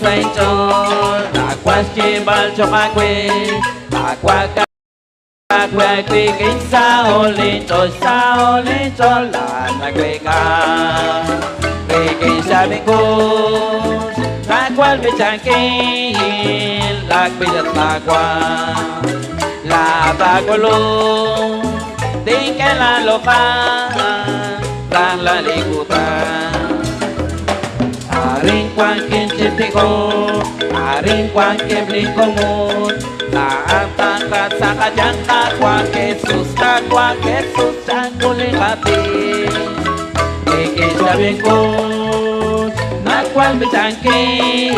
sa inyo. Takwas kibal chokakwe, takwa kakwe king sa olin cho la nakwe ka. King sabi ko, takwal bichangkin, lakbidat takwa. La takwalo, tingke la lokan, tan la likutan. Aring kwangkin chitiko, aring kwangkin blinkomut, naatangkat sa kanyang takwa, Jesus, sangkuling hati. Ikisabi ko, nakwal bichangkin,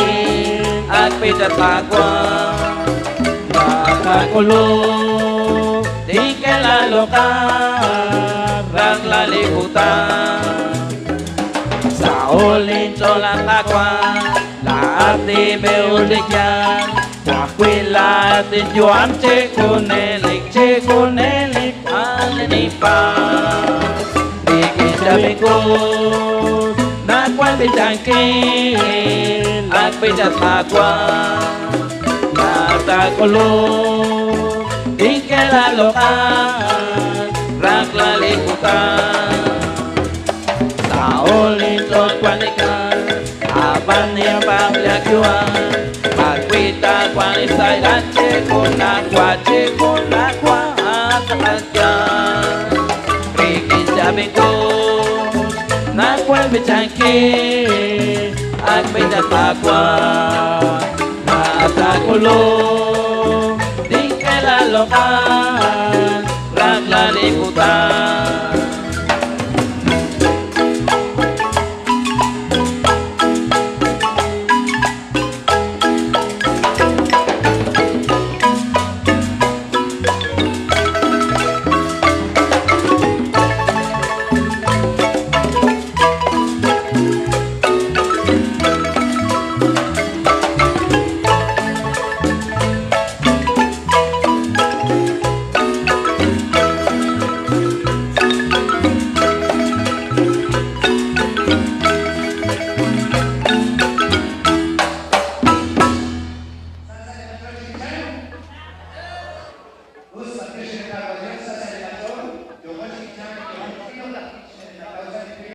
at pitatakwa, nakakulo, di lalo ka, rang lalikutan. Sa ulin cholang takwa, lahat di beulikyan, wakwila at ijuan chekunelik, alinipan. Sabi ko, nakwal bichangkin, at pitatakwa, natakulo, di lalokan, rang lalikutan. Sa ulin chol kwanikan, aban niya paglakyuan, magwita kwanisay at chekunakwa, at sakasyan. Sabi ko, nakwal bichangkin, at pinatakwa, natakulo, di lalokan, rang lalikutan.